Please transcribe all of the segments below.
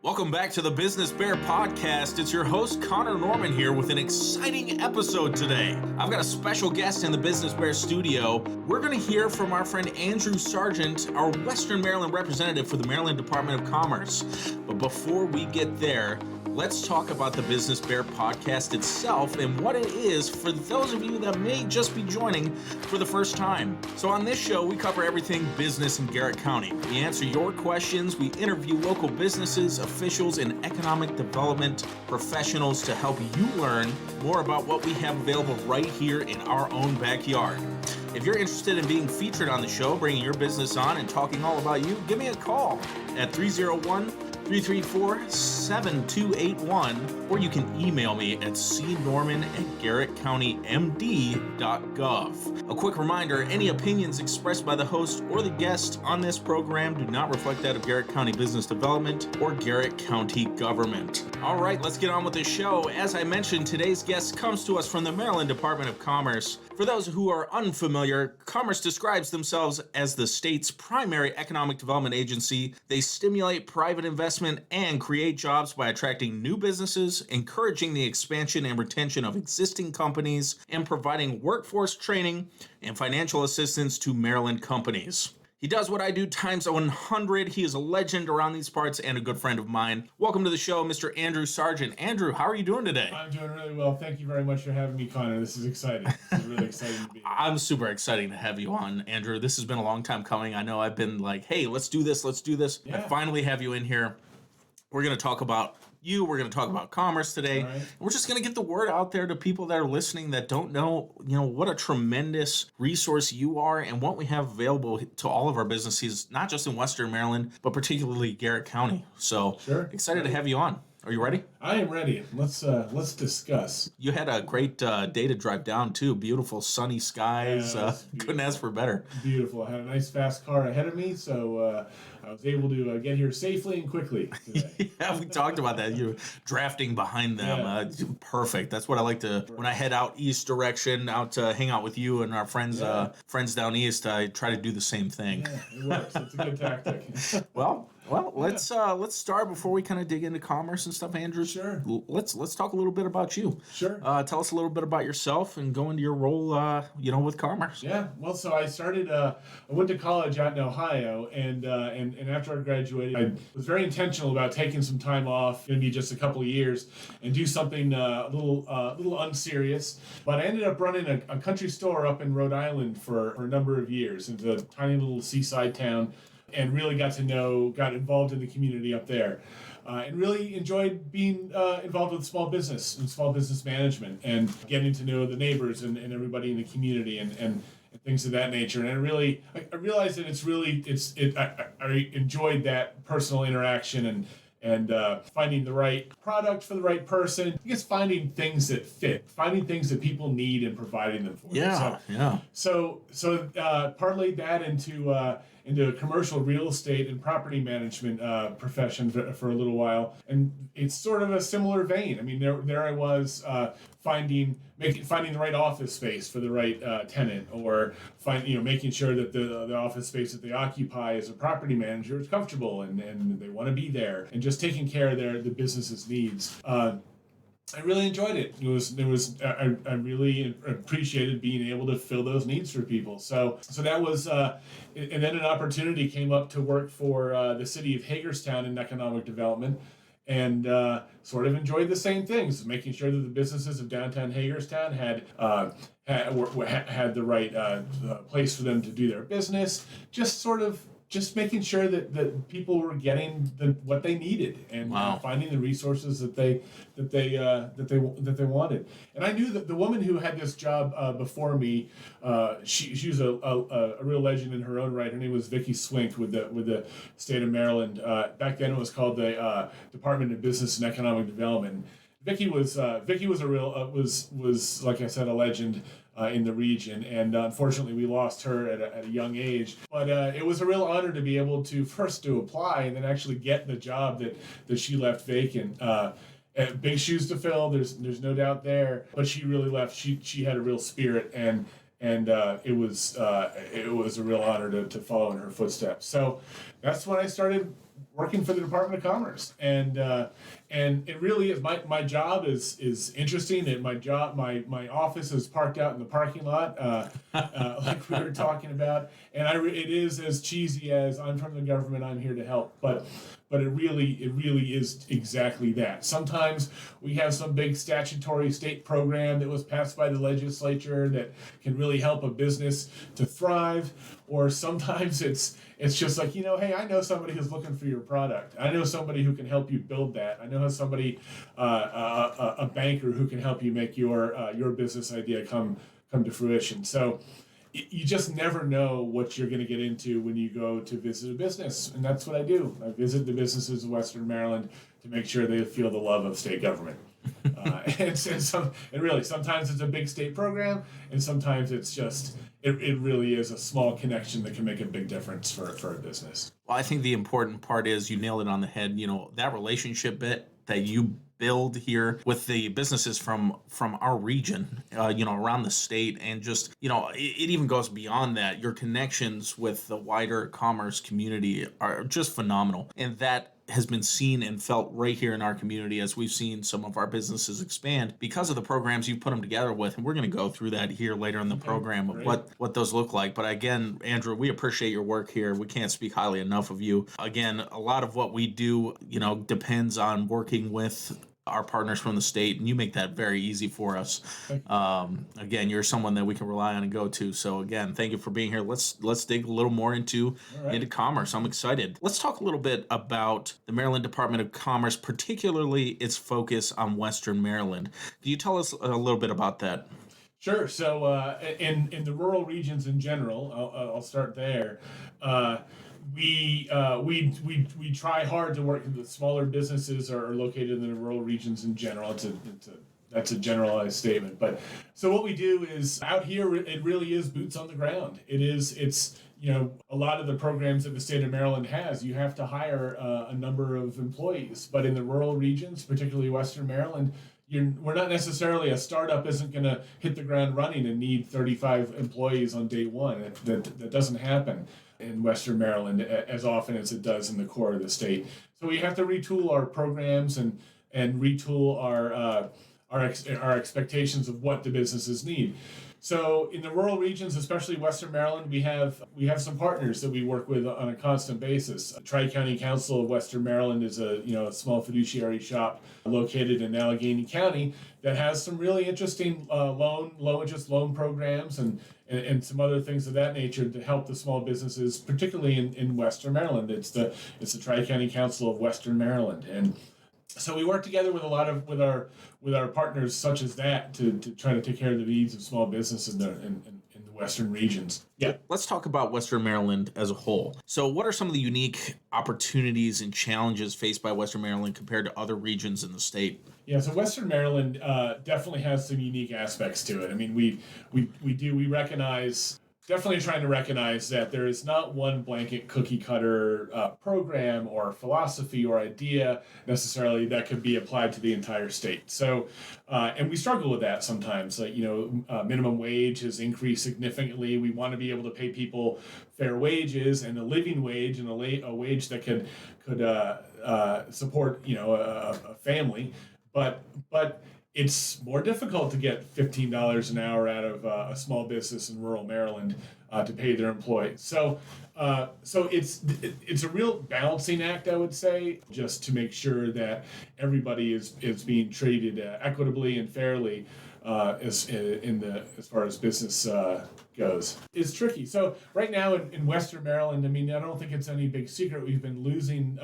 Welcome back to the Business B.E.A.R podcast. It's your host, Connor Norman, here with an exciting episode today. I've got a special guest in the Business B.E.A.R studio. We're going to hear from our friend Andrew Sargent, our Western Maryland representative for the Maryland Department of Commerce. But before we get there, let's talk about the Business B.E.A.R podcast itself and what it is for those of you that may just be joining for the first time. So on this show, we cover everything business in Garrett County. We answer your questions. We interview local businesses, officials, and economic development professionals to help you learn more about what we have available right here in our own backyard. If you're interested in being featured on the show, bringing your business on and talking all about you, give me a call at 301-334-7281, or you can email me at cnorman@garrettcountymd.gov. A quick reminder, any opinions expressed by the host or the guest on this program do not reflect that of Garrett County Business Development or Garrett County Government. All right, let's get on with the show. As I mentioned, today's guest comes to us from the Maryland Department of Commerce. For those who are unfamiliar, Commerce describes themselves as the state's primary economic development agency. They stimulate private investment and create jobs by attracting new businesses, encouraging the expansion and retention of existing companies, and providing workforce training and financial assistance to Maryland companies. He does what I do times 100. He is a legend around these parts and a good friend of mine. Welcome to the show, Mr. Andrew Sargent. Andrew, how are you doing today? I'm doing really well. Thank you very much for having me, Connor. This is exciting. This is really exciting to be here. I'm super excited to have you on, Andrew. This has been a long time coming. I know I've been like, hey, let's do this. Yeah. I finally have you in here. We're going to talk about you. We're going to talk about commerce today. Right. We're just going to get the word out there to people that are listening that don't know, what a tremendous resource you are and what we have available to all of our businesses, not just in Western Maryland, but particularly Garrett County. So excited to have you on. Are you ready? I am ready. Let's discuss. You had a great day to drive down too. Beautiful sunny skies. Couldn't ask for better. Beautiful. I had a nice fast car ahead of me, so I was able to get here safely and quickly today. Yeah, we talked about that. You're drafting behind them. Yeah. Perfect. That's what I like to, when I head out east direction, out to hang out with you and our friends friends down east, I try to do the same thing. Yeah, it works. It's a good tactic. Well, let's start before we kind of dig into commerce and stuff, Andrew. Sure. Let's talk a little bit about you. Sure. Tell us a little bit about yourself and go into your role, with commerce. Yeah. Well, so I started. I went to college out in Ohio, and after I graduated, I was very intentional about taking some time off, going to be just a couple of years, and do something a little unserious. But I ended up running a country store up in Rhode Island for a number of years. It's a tiny little seaside town. And really got involved in the community up there. And really enjoyed being involved with small business and small business management and getting to know the neighbors and everybody in the community and things of that nature. And I realized that I enjoyed that personal interaction and finding the right product for the right person. I guess finding things that fit, finding things that people need and providing them for them. So parlayed that into a commercial real estate and property management profession for a little while, and it's sort of a similar vein. I mean, there I was finding the right office space for the right tenant, or making sure that the office space that they occupy as a property manager is comfortable and they want to be there, and just taking care of the business's needs. I really enjoyed it. I really appreciated being able to fill those needs for people. So that was, and then an opportunity came up to work for the city of Hagerstown in economic development, and sort of enjoyed the same things, making sure that the businesses of downtown Hagerstown had the right place for them to do their business. Just making sure that people were getting what they needed and finding the resources that they wanted. And I knew that the woman who had this job before me, she was a real legend in her own right. Her name was Vicki Swink with the state of Maryland. Back then it was called the Department of Business and Economic Development. Vicki was like I said, a legend in the region, and unfortunately we lost her at a young age. But it was a real honor to be able to first to apply and then actually get the job that she left vacant. Big shoes to fill. There's no doubt there. But she really left. She had a real spirit, and it was a real honor to follow in her footsteps. So that's when I started working for the Department of Commerce, and it really is my job is interesting. And my office is parked out in the parking lot, like we were talking about. And it is as cheesy as I'm from the government, I'm here to help, but it really is exactly that. Sometimes we have some big statutory state program that was passed by the legislature that can really help a business to thrive, or sometimes it's just like, hey, I know somebody who's looking for your product. I know somebody who can help you build that. I know somebody, a banker who can help you make your business idea come to fruition. So you just never know what you're going to get into when you go to visit a business, and that's what I do. I visit the businesses of Western Maryland to make sure they feel the love of state government. And really, sometimes it's a big state program, and sometimes it's just it really is a small connection that can make a big difference for a business. Well, I think the important part is you nailed it on the head. That relationship bit that you build here with the businesses from our region, around the state, and just, it even goes beyond that. Your connections with the wider commerce community are just phenomenal. And that has been seen and felt right here in our community as we've seen some of our businesses expand because of the programs you put them together with. And we're going to go through that here later in the program of what those look like. But again, Andrew, we appreciate your work here. We can't speak highly enough of you. Again, a lot of what we do, depends on working with our partners from the state, and you make that very easy for us. Again, you're someone that we can rely on and go to. So again, thank you for being here. Let's dig a little more into commerce. I'm excited. Let's talk a little bit about the Maryland Department of Commerce, particularly its focus on Western Maryland. Can you tell us a little bit about that? Sure. So in the rural regions in general, I'll start there. We try hard to work with smaller businesses are located in the rural regions in general. That's a generalized statement. But so what we do is out here, it really is boots on the ground. It's a lot of the programs that the state of Maryland has, you have to hire a number of employees. But in the rural regions, particularly Western Maryland, we're not necessarily, a startup isn't going to hit the ground running and need 35 employees on day one. That doesn't happen in Western Maryland as often as it does in the core of the state. So we have to retool our programs and retool our expectations of what the businesses need. So in the rural regions, especially Western Maryland, we have some partners that we work with on a constant basis. Tri-County Council of Western Maryland is a small fiduciary shop located in Allegheny County that has some really interesting low interest loan programs and some other things of that nature to help the small businesses, particularly in Western Maryland. It's the Tri-County Council of Western Maryland, and so we work together with with our partners such as that to try to take care of the needs of small business in the Western regions. Yeah. Let's talk about Western Maryland as a whole. So what are some of the unique opportunities and challenges faced by Western Maryland compared to other regions in the state? Yeah, so Western Maryland definitely has some unique aspects to it. I mean, we definitely trying to recognize that there is not one blanket cookie cutter program or philosophy or idea necessarily that could be applied to the entire state. So, and we struggle with that sometimes. Like, minimum wage has increased significantly. We want to be able to pay people fair wages and a living wage and a wage that could support a family, but it's more difficult to get $15 an hour out of a small business in rural Maryland to pay their employees. So it's a real balancing act, I would say, just to make sure that everybody is being treated equitably and fairly as far as business goes. It's tricky. So right now in Western Maryland, I mean, I don't think it's any big secret we've been losing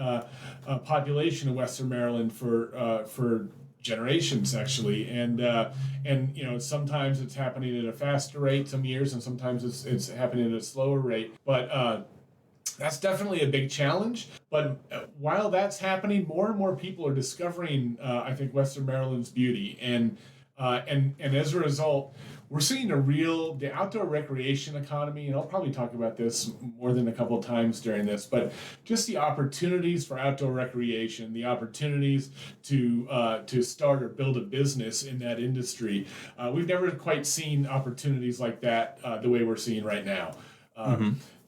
population in Western Maryland for generations, actually, and sometimes it's happening at a faster rate some years, and sometimes it's happening at a slower rate, but that's definitely a big challenge. But while that's happening, more and more people are discovering I think Western Maryland's beauty, and as a result, we're seeing the outdoor recreation economy, and I'll probably talk about this more than a couple of times during this, but just the opportunities for outdoor recreation, the opportunities to start or build a business in that industry. We've never quite seen opportunities like that the way we're seeing right now.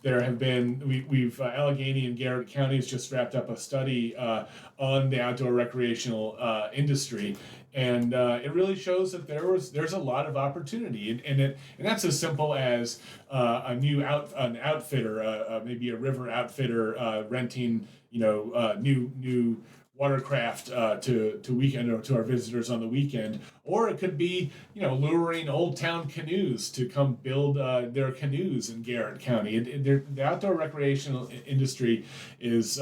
there have been we've Allegheny and Garrett counties just wrapped up a study on the outdoor recreational industry, and it really shows that there's a lot of opportunity, and that's as simple as an outfitter, maybe a river outfitter renting new watercraft to weekend or to our visitors on the weekend, or it could be luring Old Town Canoes to come build their canoes in Garrett County. The outdoor recreational industry is.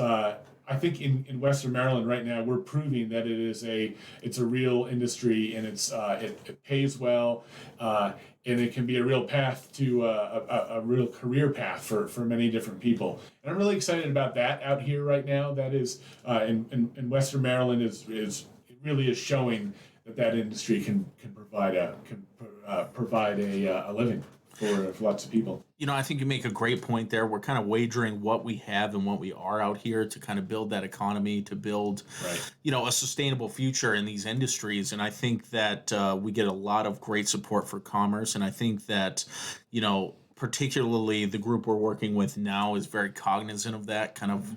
I think in Western Maryland right now we're proving that it's a real industry, and it pays well, and it can be a real path to a real career path for many different people. And I'm really excited about that out here right now. That is in Western Maryland is it really is showing that industry can provide a living for lots of people. I think you make a great point there. We're kind of wagering what we have and what we are out here to kind of build that economy, to build, a sustainable future in these industries. And I think that we get a lot of great support for commerce. And I think that, particularly the group we're working with now is very cognizant of that, kind of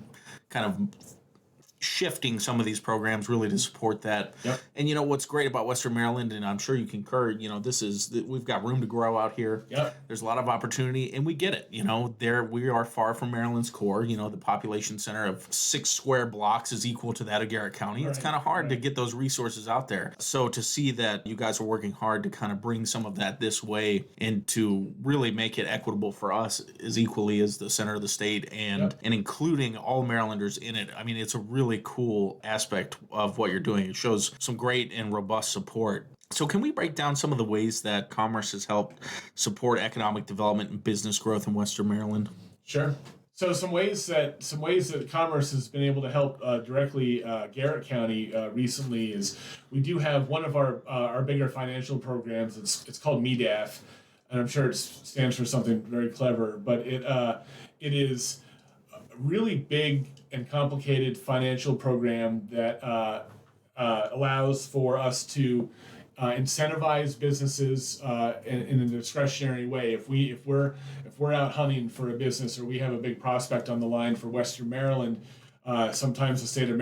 shifting some of these programs really to support that. Yep. And what's great about Western Maryland, and I'm sure you concur, we've got room to grow out here. Yep. There's a lot of opportunity, and we get it. We are far from Maryland's core. The population center of 6 square blocks is equal to that of Garrett County. It's kind of hard to get those resources out there. So to see that you guys are working hard to kind of bring some of that this way and to really make it equitable for us as equally as the center of the state and including all Marylanders in it. I mean, it's a really cool aspect of what you're doing. It shows some great and robust support. So can we break down some of the ways that commerce has helped support economic development and business growth in Western Maryland? Sure. So some ways that commerce has been able to help directly Garrett County recently is we do have one of our bigger financial programs. It's called MEDAF, and I'm sure it stands for something very clever, but it is really big and complicated financial program that allows for us to incentivize businesses in a discretionary way. If we're out hunting for a business, or we have a big prospect on the line for Western Maryland, sometimes the state of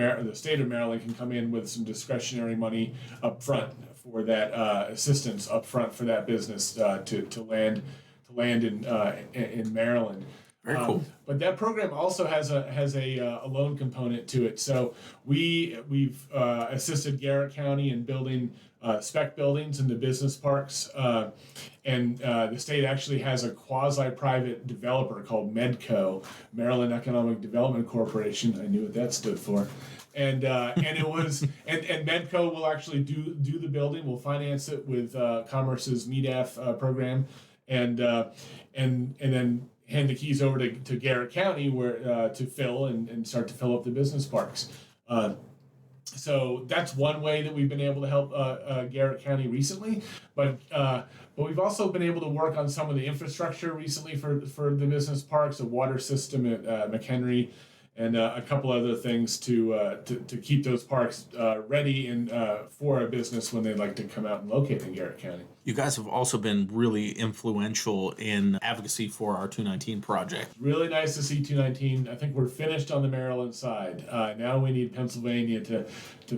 Maryland can come in with some discretionary money up front for that assistance up front for that business to land in Maryland. Very cool. But that program also has a loan component to it. So we've assisted Garrett County in building spec buildings in the business parks, and the state actually has a quasi-private developer called MEDCO, Maryland Economic Development Corporation. I knew what that stood for. And MEDCO will actually do the building. We'll finance it with Commerce's MEDAF program, and then hand the keys over to Garrett County where to fill and start to fill up the business parks. So that's one way that we've been able to help Garrett County recently. But we've also been able to work on some of the infrastructure recently for the business parks, a water system at McHenry, and a couple other things to keep those parks ready and for a business when they'd like to come out and locate in Garrett County. You guys have also been really influential in advocacy for our 219 project. Really nice to see 219. I think we're finished on the Maryland side. Now we need Pennsylvania to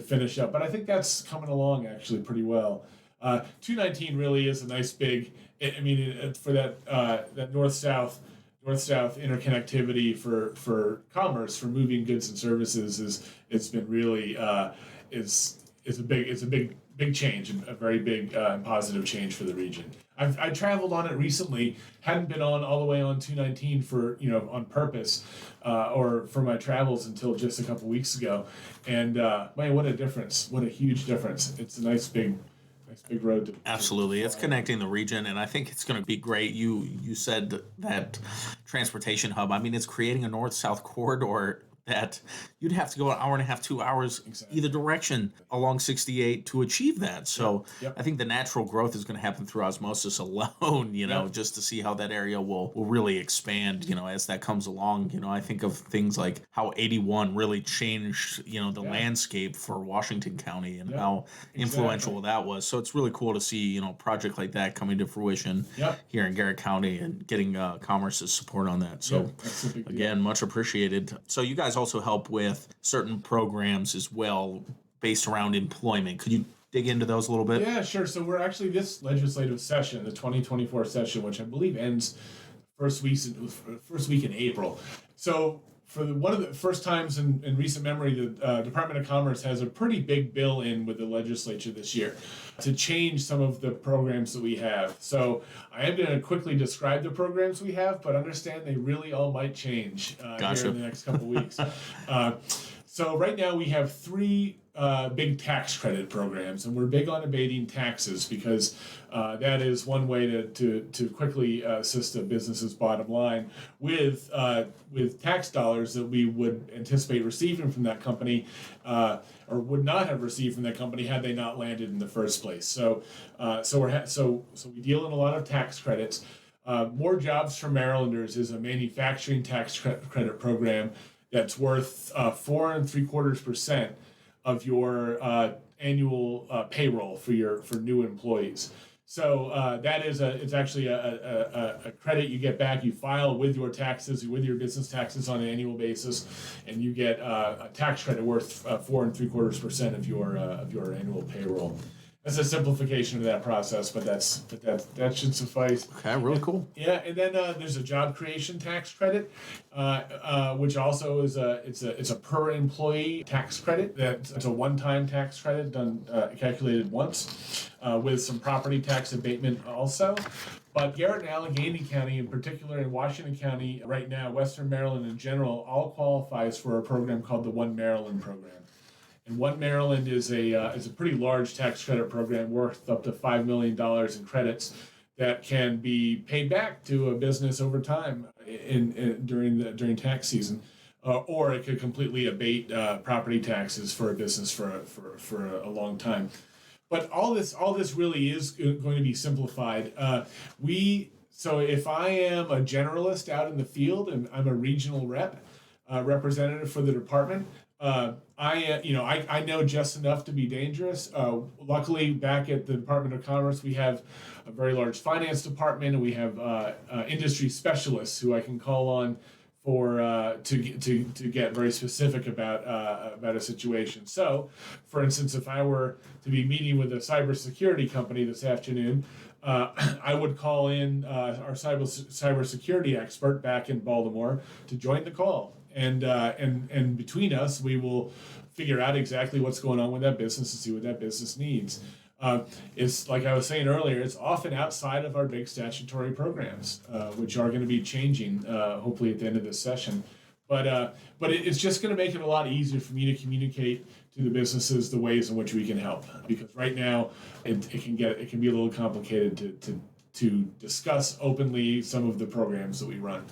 finish up. But I think that's coming along actually pretty well. 219 really is a nice big, for that north-south interconnectivity for commerce, for moving goods and services it's been really it's a big change, a very big and positive change for the region. I traveled on it recently, hadn't been all the way on 219 for on purpose or for my travels until just a couple weeks ago, and man, what a difference! What a huge difference! It's a nice big road. Absolutely. It's connecting the region, and I think it's going to be great. You said that transportation hub. I mean, it's creating a north-south corridor that you'd have to go an hour and a half, 2 hours Exactly. either direction along 68 to achieve that. So Yep. I think the natural growth is going to happen through osmosis alone, just to see how that area will really expand, as that comes along. I think of things like how 81 really changed, the landscape for Washington County and how influential that was. So it's really cool to see, a project like that coming to fruition here in Garrett County and getting Commerce's support on that. So that's a big deal. again, much appreciated. So you guys also help with certain programs as well based around employment. Could you dig into those a little bit? Yeah, sure. So we're actually this legislative session, the 2024 session, which I believe ends first week in April. So for one of the first times in recent memory, the Department of Commerce has a pretty big bill in with the legislature this year to change some of the programs that we have. So I am going to quickly describe the programs we have, but understand they really all might change here in the next couple of weeks. So right now we have three big tax credit programs, and we're big on abating taxes because that is one way to quickly assist a business's bottom line with tax dollars that we would anticipate receiving from that company or would not have received from that company had they not landed in the first place. So we deal in a lot of tax credits. More Jobs for Marylanders is a manufacturing tax credit program that's worth 4.75% of your annual payroll for new employees. So that is it's actually a credit you get back. You file with your taxes, with your business taxes on an annual basis, and you get a tax credit worth 4.75% of your annual payroll. That's a simplification of that process, but that should suffice. Okay, really cool. Yeah, and then there's a job creation tax credit, which also is it's a per employee tax credit. It's a one-time tax credit done calculated once, with some property tax abatement also. But Garrett and Allegheny County, in particular, in Washington County right now, Western Maryland in general, all qualifies for a program called the One Maryland program. And One Maryland is a pretty large tax credit program worth up to $5 million in credits that can be paid back to a business over time during tax season, or it could completely abate property taxes for a business for a long time. But all this really is going to be simplified. So if I am a generalist out in the field and I'm a regional representative for the department. I know just enough to be dangerous. Luckily, back at the Department of Commerce, we have a very large finance department, and we have industry specialists who I can call on to get very specific about a situation. So, for instance, if I were to be meeting with a cybersecurity company this afternoon, I would call in our cybersecurity expert back in Baltimore to join the call. And between us, we will figure out exactly what's going on with that business and see what that business needs. It's like I was saying earlier, it's often outside of our big statutory programs, which are going to be changing hopefully at the end of this session. But it's just going to make it a lot easier for me to communicate to the businesses the ways in which we can help. Because right now, it can be a little complicated to discuss openly some of the programs that we run.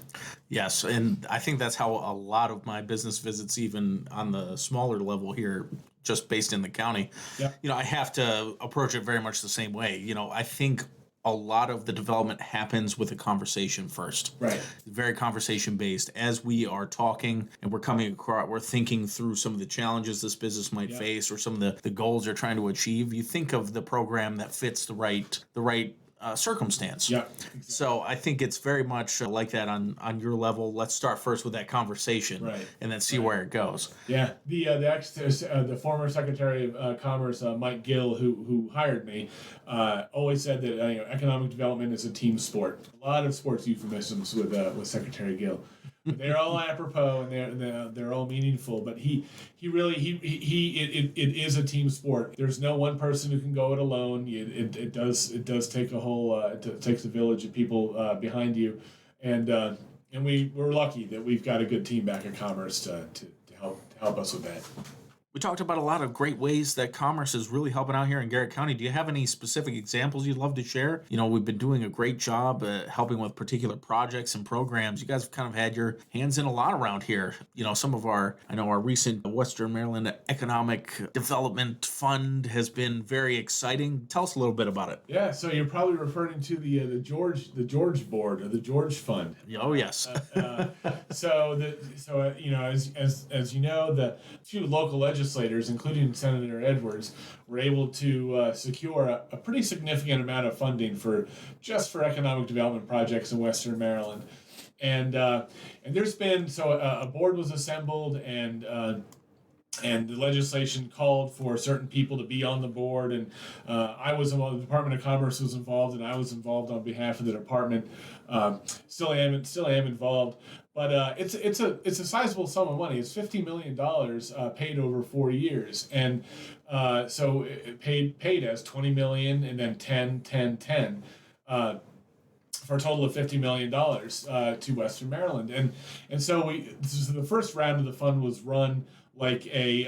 Yes, and I think that's how a lot of my business visits, even on the smaller level here, just based in the county, I have to approach it very much the same way. I think a lot of the development happens with a conversation first. Right. Very conversation based. As we are talking and we're thinking through some of the challenges this business might face or some of the goals they're trying to achieve. You think of the program that fits the right circumstance. Yeah. Exactly. So I think it's very much like that on your level. Let's start first with that conversation, and then see where it goes. Yeah. The former Secretary of Commerce, Mike Gill, who hired me, always said that economic development is a team sport. A lot of sports euphemisms with Secretary Gill. They're all apropos and they're all meaningful, but it is a team sport. There's no one person who can go it alone. It does take a whole it takes a village of people behind you, and we're lucky that we've got a good team back at Commerce to help us with that. We talked about a lot of great ways that commerce is really helping out here in Garrett County. Do you have any specific examples you'd love to share? We've been doing a great job helping with particular projects and programs. You guys have kind of had your hands in a lot around here. Some of our recent Western Maryland Economic Development Fund has been very exciting. Tell us a little bit about it. Yeah, so you're probably referring to the George Board or the George Fund. Oh yes. As you know, the two local legislators, including Senator Edwards, were able to secure a pretty significant amount of funding for economic development projects in Western Maryland, and there's been a board was assembled and the legislation called for certain people to be on the board, and I was involved. The Department of Commerce was involved, and I was involved on behalf of the department. Still am involved, but it's a sizable sum of money. It's $50 million paid over 4 years, and so it paid as $20 million and then 10 for a total of $50 million to Western Maryland, and so the first round of the fund was run like a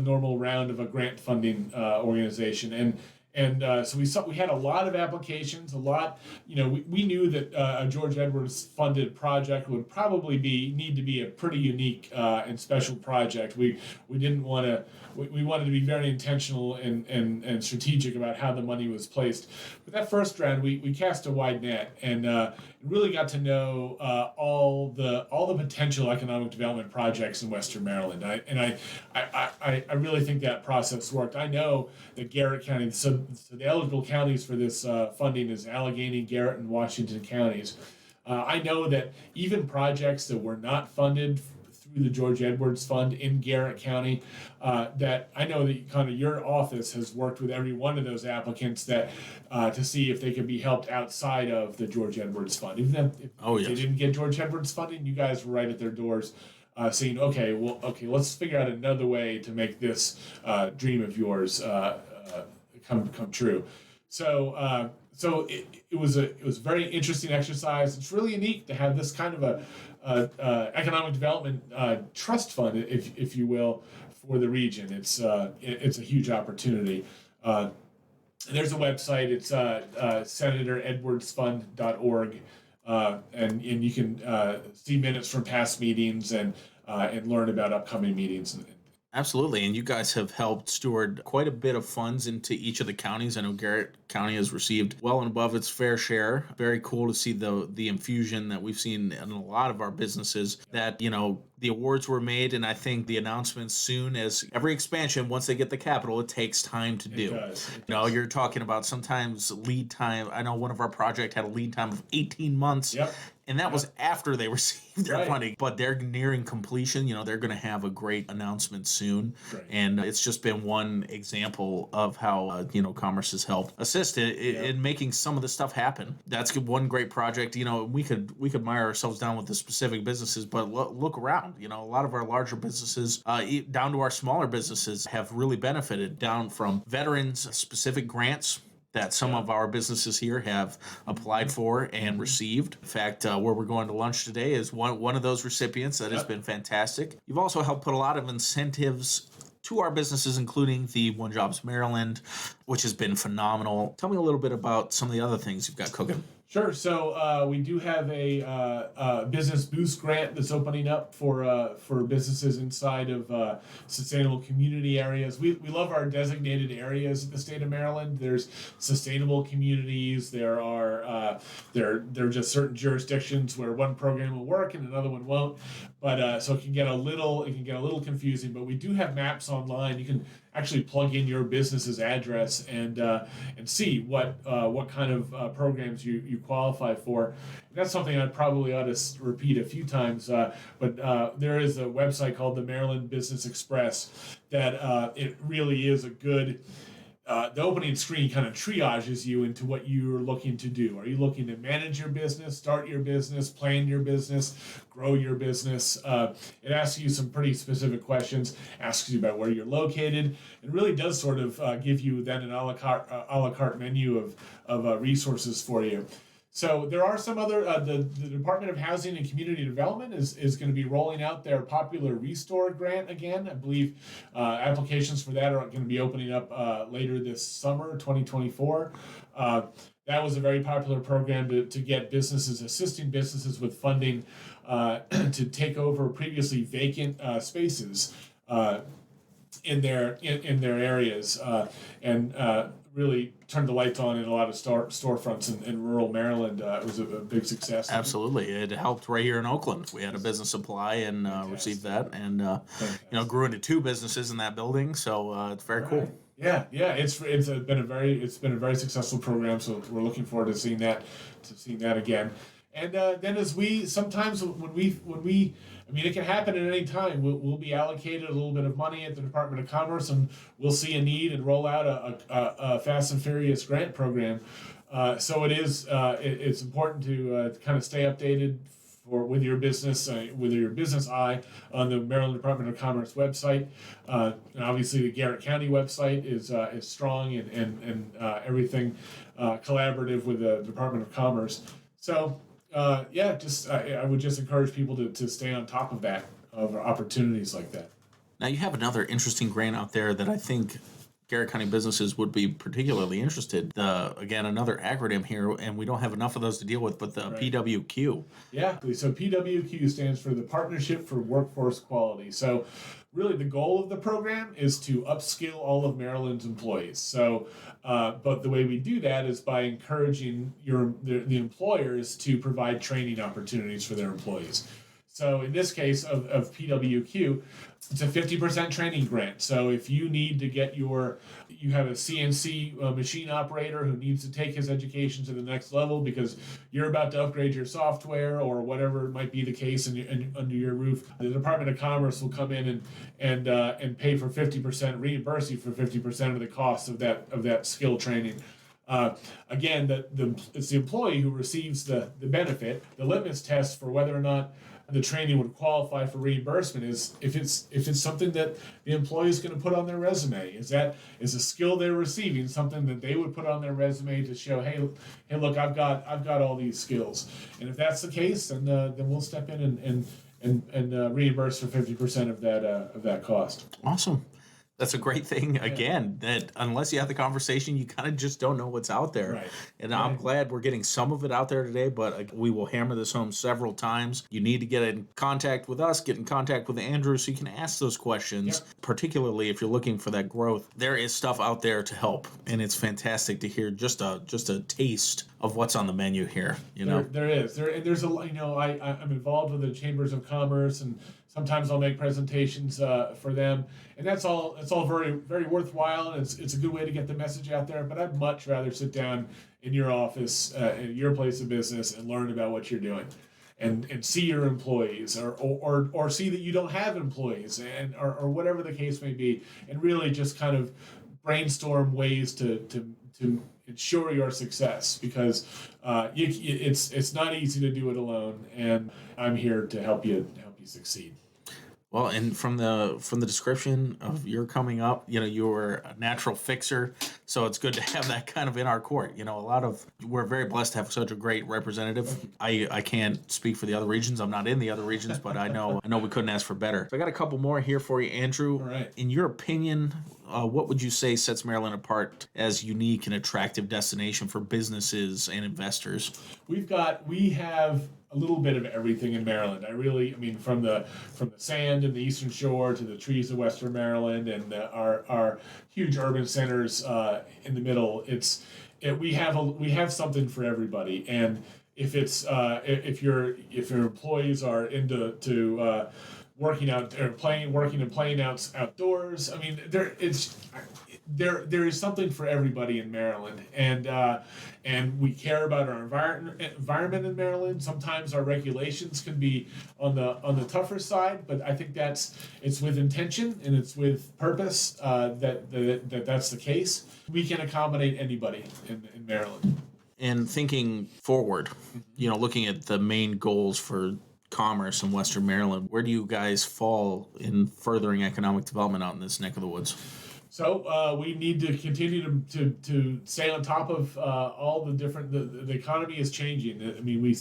normal round of a grant funding organization, and so we had a lot of applications. We knew that a George Edwards funded project would probably need to be a pretty unique and special project. We didn't want to. We wanted to be very intentional and strategic about how the money was placed. But that first round, we cast a wide net and really got to know all the potential economic development projects in Western Maryland. I really think that process worked. I know that Garrett County, so the eligible counties for this funding is Allegheny, Garrett, and Washington counties. I know that even projects that were not funded through the George Edwards Fund in Garrett County, that I know that kind of your office has worked with every one of those applicants to see if they could be helped outside of the George Edwards Fund. Even if they didn't get George Edwards funding, you guys were right at their doors saying, okay, let's figure out another way to make this dream of yours come true. So it was a very interesting exercise. It's really unique to have this kind of a economic development trust fund, if you will, for the region. It's a huge opportunity. There's a website. It's senatoredwardsfund.org, and you can see minutes from past meetings and learn about upcoming meetings. Absolutely, and you guys have helped steward quite a bit of funds into each of the counties. I know Garrett County has received well and above its fair share. Very cool to see the infusion that we've seen in a lot of our businesses, that the awards were made, and I think the announcements soon, as every expansion, once they get the capital, it takes time to do. It does. You're talking about sometimes lead time. I know one of our projects had a lead time of 18 months. Yep. And that was after they received their Right. funding. But they're nearing completion. They're going to have a great announcement soon. Right. And it's just been one example of how, Commerce has helped assist in making some of this stuff happen. That's one great project. We could mire ourselves down with the specific businesses, but look around. A lot of our larger businesses, down to our smaller businesses, have really benefited down from veterans-specific grants that some of our businesses here have applied for and received. In fact, where we're going to lunch today is one of those recipients. That has been fantastic. You've also helped put a lot of incentives to our businesses, including the One Jobs Maryland, which has been phenomenal. Tell me a little bit about some of the other things you've got cooking. Sure. So we do have a business boost grant that's opening up for businesses inside of sustainable community areas. We love our designated areas in the state of Maryland. There's sustainable communities. There are just certain jurisdictions where one program will work and another one won't. But so it can get a little confusing. But we do have maps online. You can actually plug in your business's address and see what kind of programs you qualify for. And that's something I probably ought to repeat a few times. But there is a website called the Maryland Business Express that it really is a good. The opening screen kind of triages you into what you're looking to do. Are you looking to manage your business, start your business, plan your business, grow your business? It asks you some pretty specific questions, asks you about where you're located. It really does give you then an a la carte menu of resources for you. So there are some other, the Department of Housing and Community Development is going to be rolling out their popular Restore grant again. I believe applications for that are going to be opening up later this summer, 2024. That was a very popular program to get businesses, assisting businesses with funding to take over previously vacant spaces in their areas and really turned the lights on in a lot of storefronts in rural Maryland. It was a big success. Absolutely, it helped right here in Oakland. We had a business supply and received that, and grew into 2 businesses in that building. So it's very cool. Yeah, it's been a very successful program. So we're looking forward to seeing that again. And then as we sometimes when we I mean, it can happen at any time. We'll be allocated a little bit of money at the Department of Commerce, and we'll see a need and roll out a Fast and Furious grant program. So it's important to kind of stay updated with your business eye on the Maryland Department of Commerce website. And obviously, the Garrett County website is strong and everything collaborative with the Department of Commerce. So. I would just encourage people to stay on top of that, of opportunities like that. Now, you have another interesting grant out there that I think Garrett County businesses would be particularly interested. Again, another acronym here, and we don't have enough of those to deal with, but the PWQ. Yeah, so PWQ stands for the Partnership for Workforce Quality. So really the goal of the program is to upskill all of Maryland's employees. So, but the way we do that is by encouraging the employers to provide training opportunities for their employees. So in this case of PWQ, it's a 50% training grant. So if you need to you have a CNC machine operator who needs to take his education to the next level because you're about to upgrade your software or whatever might be the case and under your roof, the Department of Commerce will come in and pay for 50%, reimburse you for 50% of the cost of that skill training. Again, it's the employee who receives the benefit. The litmus test for whether or not the training would qualify for reimbursement is if it's something that the employee is going to put on their resume. Is a skill they're receiving something that they would put on their resume to show, hey, look, I've got all these skills. And if that's the case, then we'll step in and reimburse for 50% of that cost. Awesome. That's a great thing, again, that unless you have the conversation, you kind of just don't know what's out there. Right. And I'm glad we're getting some of it out there today, but we will hammer this home several times. You need to get in contact with us, get in contact with Andrew so you can ask those questions, particularly if you're looking for that growth. There is stuff out there to help, and it's fantastic to hear just a taste of what's on the menu here. There is. There's I'm involved with the Chambers of Commerce, and sometimes I'll make presentations for them, and that's all very, very worthwhile, and it's a good way to get the message out there. But I'd much rather sit down in your office, in your place of business, and learn about what you're doing, and see your employees, or see that you don't have employees, or whatever the case may be, and really just kind of brainstorm ways to ensure your success, because it's not easy to do it alone, and I'm here to help you succeed. Well, and from the description of your coming up, you're a natural fixer, so it's good to have that kind of in our court. We're very blessed to have such a great representative. I can't speak for the other regions. I'm not in the other regions, but I know we couldn't ask for better. So I got a couple more here for you, Andrew. All right. In your opinion, what would you say sets Maryland apart as unique and attractive destination for businesses and investors? We have a little bit of everything in Maryland. From the sand in the Eastern Shore to the trees of Western Maryland and our huge urban centers in the middle. We have something for everybody. And if your employees are into working out or working and playing outdoors, there is something for everybody in Maryland, and we care about our environment in Maryland. Sometimes our regulations can be on the tougher side, but I think it's with intention and it's with purpose that's the case. We can accommodate anybody in Maryland. And thinking forward, looking at the main goals for commerce in Western Maryland, where do you guys fall in furthering economic development out in this neck of the woods? So we need to continue to stay on top of all the different. The economy is changing. I mean, we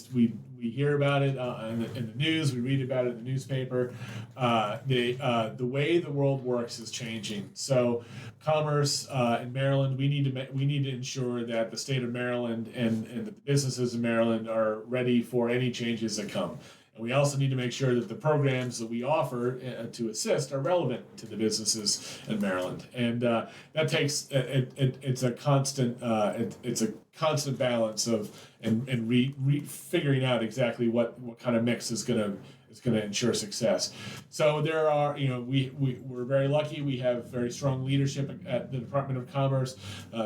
hear about it in the news. We read about it in the newspaper. The way the world works is changing. So commerce in Maryland, we need to ensure that the state of Maryland and the businesses in Maryland are ready for any changes that come. And we also need to make sure that the programs that we offer to assist are relevant to the businesses in Maryland. And that takes it's a constant balance of figuring out exactly what kind of mix is going to ensure success. So there are, we're very lucky. We have very strong leadership at the Department of Commerce.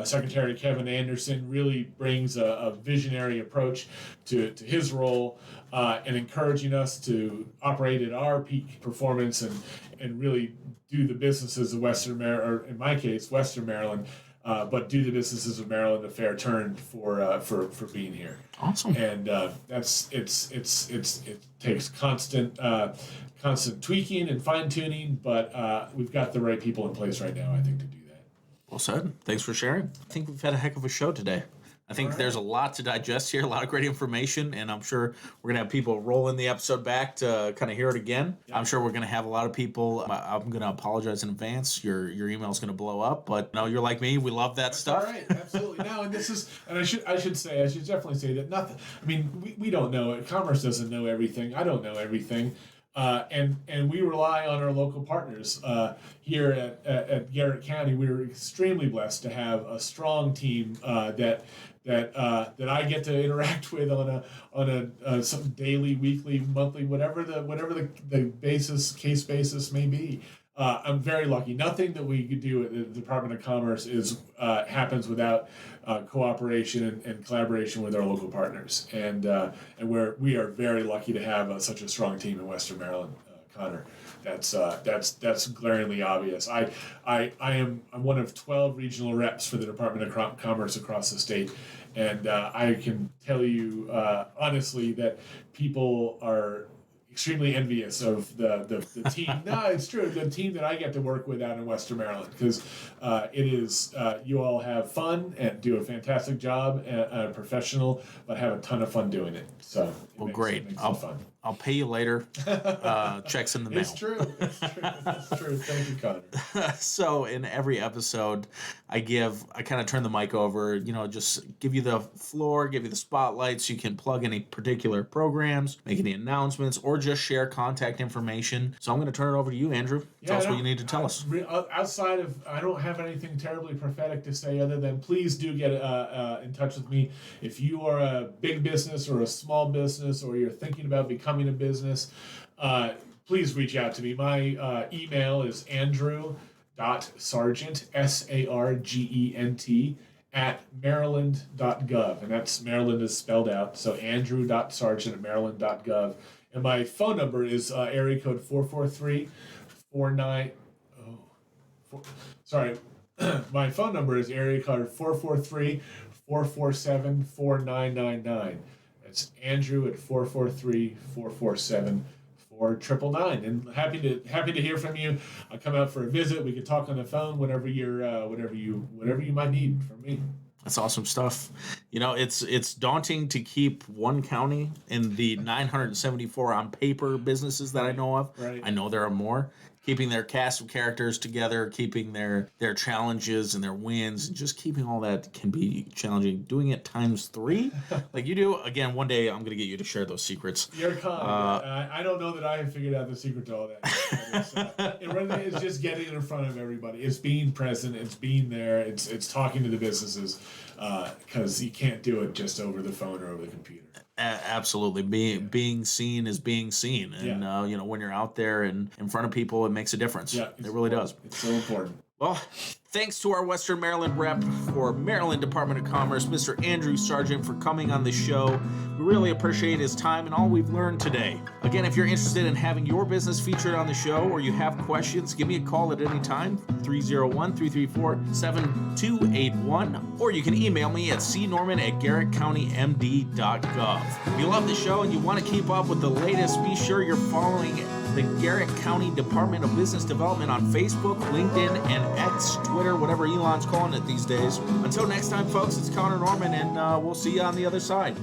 Secretary Kevin Anderson really brings a visionary approach to his role and encouraging us to operate at our peak performance and really do the businesses of Western Maryland, or in my case, Western Maryland, but do the businesses of Maryland a fair turn for being here. Awesome. And it takes constant tweaking and fine tuning, but we've got the right people in place right now, I think, to do that. Well said. Thanks for sharing. I think we've had a heck of a show today. I think there's a lot to digest here, a lot of great information, and I'm sure we're going to have people rolling the episode back to kind of hear it again. Yep. I'm sure we're going to have a lot of people. I'm going to apologize in advance. Your email is going to blow up, but no, you're like me. We love that stuff. All right, absolutely. No, and this is, and I should definitely say that nothing. I mean, we don't know it. Commerce doesn't know everything. I don't know everything. And we rely on our local partners here at Garrett County. We're extremely blessed to have a strong team that I get to interact with on a some daily, weekly, monthly, whatever the case basis may be. I'm very lucky. Nothing that we could do at the Department of Commerce happens without cooperation and collaboration with our local partners. And we are very lucky to have such a strong team in Western Maryland, Connor. That's glaringly obvious. I'm one of 12 regional reps for the Department of Commerce across the state, and I can tell you honestly that people are extremely envious of the team. No, it's true. The team that I get to work with out in Western Maryland, because it is you all have fun and do a fantastic job and professional, but have a ton of fun doing it. So great. Fun. I'll pay you later. Checks in the mail. It's true. It's true. Thank you, Connor. So in every episode, I kind of turn the mic over, just give you the floor, give you the spotlight so you can plug any particular programs, make any announcements, or just share contact information. So I'm going to turn it over to you, Andrew. Tell us what you need to tell us. Outside of, I don't have anything terribly prophetic to say other than please do get in touch with me. If you are a big business or a small business, or you're thinking about becoming a business, please reach out to me. My email is andrew.sargent, SARGENT, @maryland.gov, and that's Maryland is spelled out, so andrew.sargent at maryland.gov. And my phone number is area code 443-49. My phone number is area code 443-447-4999. It's Andrew at 443-447-4999. And happy to hear from you. I'll come out for a visit. We can talk on the phone, whatever you might need from me. That's awesome stuff. It's daunting to keep one county in the 974 on paper businesses that I know of. Right. I know there are more. Keeping their cast of characters together, keeping their challenges and their wins, and just keeping all that can be challenging. Doing it times 3, like you do. Again, one day I'm going to get you to share those secrets. You're calm. I don't know that I have figured out the secret to all that. It's just getting in front of everybody. It's being present. It's being there. It's talking to the businesses, because you can't do it just over the phone or over the computer. Absolutely. Being seen is being seen. And, when you're out there and in front of people, it makes a difference. Yeah, it really does. It's so important. Well, thanks to our Western Maryland rep for Maryland Department of Commerce, Mr. Andrew Sargent, for coming on the show. We really appreciate his time and all we've learned today. Again, if you're interested in having your business featured on the show or you have questions, give me a call at any time, 301-334-7281, or you can email me at cnorman@garrettcountymd.gov. If you love the show and you want to keep up with the latest, be sure you're following the Garrett County Department of Business Development on Facebook, LinkedIn, and X, Twitter, whatever Elon's calling it these days. Until next time, folks, it's Connor Norman, and we'll see you on the other side.